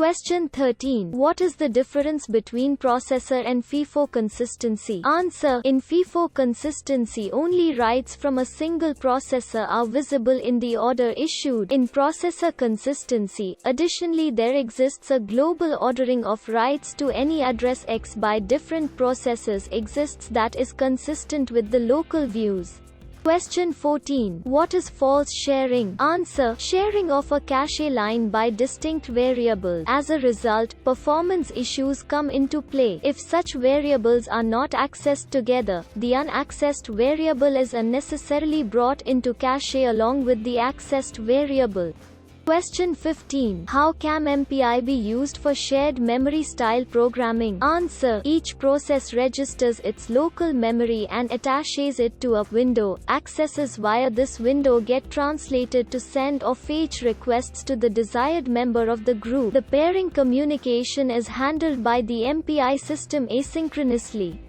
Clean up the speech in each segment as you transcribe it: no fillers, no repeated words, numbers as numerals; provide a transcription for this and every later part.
Question 13. What is the difference between processor and FIFO consistency? Answer. In FIFO consistency, only writes from a single processor are visible in the order issued. In processor consistency, additionally there exists a global ordering of writes to any address X by different processors exists that is consistent with the local views. Question 14. What is false sharing? Answer. Sharing of a cache line by distinct variables. As a result, performance issues come into play. If such variables are not accessed together, the unaccessed variable is unnecessarily brought into cache along with the accessed variable. Question 15. How can MPI be used for shared memory style programming? Answer. Each process registers its local memory and attaches it to a window. Accesses via this window get translated to send or fetch requests to the desired member of the group. The pairing communication is handled by the MPI system asynchronously.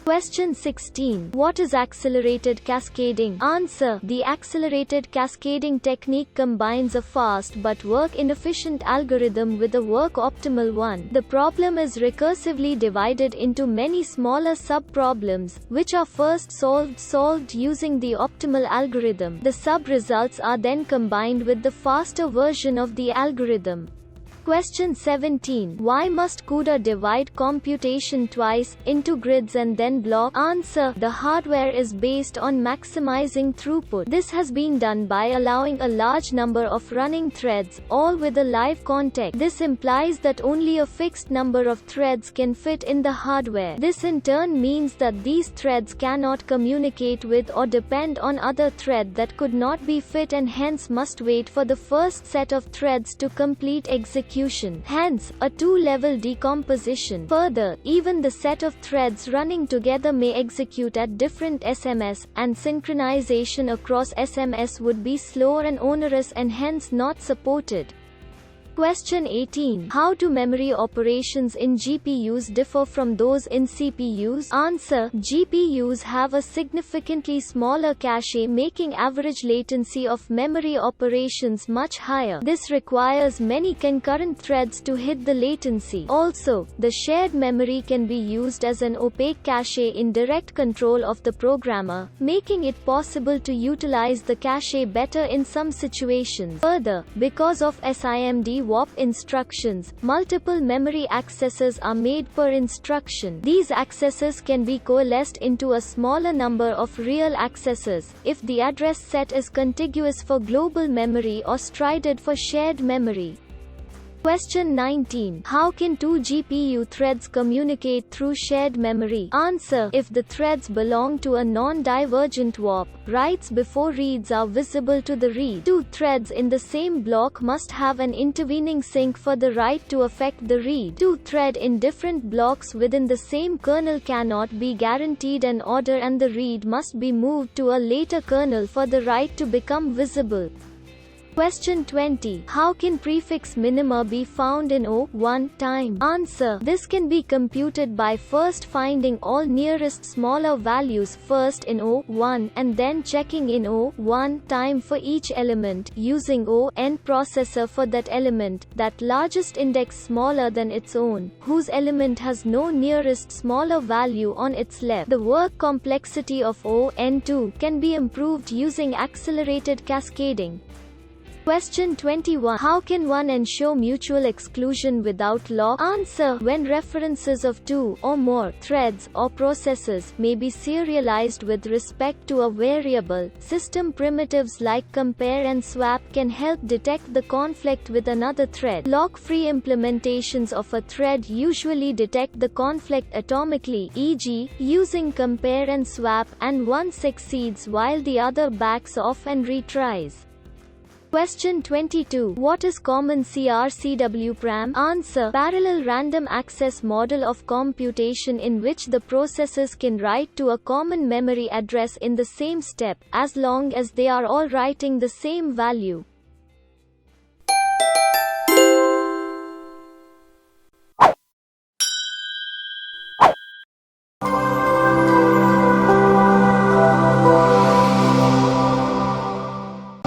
Question 16. What is accelerated cascading? Answer. The accelerated cascading technique combines a fast but work-inefficient algorithm with a work-optimal one. The problem is recursively divided into many smaller sub-problems, which are first solved using the optimal algorithm. The sub-results are then combined with the faster version of the algorithm. Question 17. Why must CUDA divide computation twice, into grids and then blocks? Answer. The hardware is based on maximizing throughput. This has been done by allowing a large number of running threads, all with a live context. This implies that only a fixed number of threads can fit in the hardware. This in turn means that these threads cannot communicate with or depend on other threads that could not be fit and hence must wait for the first set of threads to complete execution. Hence, a two-level decomposition. Further, even the set of threads running together may execute at different SMS, and synchronization across SMS would be slow and onerous and hence not supported. Question 18. How do memory operations in GPUs differ from those in CPUs? Answer. GPUs have a significantly smaller cache, making average latency of memory operations much higher. This requires many concurrent threads to hit the latency. Also, the shared memory can be used as an opaque cache in direct control of the programmer, making it possible to utilize the cache better in some situations. Further, because of SIMD warp instructions, multiple memory accesses are made per instruction. These accesses can be coalesced into a smaller number of real accesses, if the address set is contiguous for global memory or strided for shared memory. Question 19. How can two GPU threads communicate through shared memory? Answer. If the threads belong to a non-divergent warp, writes before reads are visible to the read. Two threads in the same block must have an intervening sink for the write to affect the read. Two threads in different blocks within the same kernel cannot be guaranteed an order and the read must be moved to a later kernel for the write to become visible. Question 20. How can prefix minima be found in O1 time? Answer. This can be computed by first finding all nearest smaller values first in O1 and then checking in O1 time for each element, using O(n) processor for that element, that largest index smaller than its own, whose element has no nearest smaller value on its left. The work complexity of O(n)(2) can be improved using accelerated cascading. Question 21. How can one ensure mutual exclusion without lock? Answer. When references of two or more threads or processes may be serialized with respect to a variable, system primitives like compare and swap can help detect the conflict with another thread. Lock-free implementations of a thread usually detect the conflict atomically, e.g., using compare and swap, and one succeeds while the other backs off and retries. Question 22. What is common CRCW PRAM? Answer. Parallel random access model of computation in which the processes can write to a common memory address in the same step, as long as they are all writing the same value.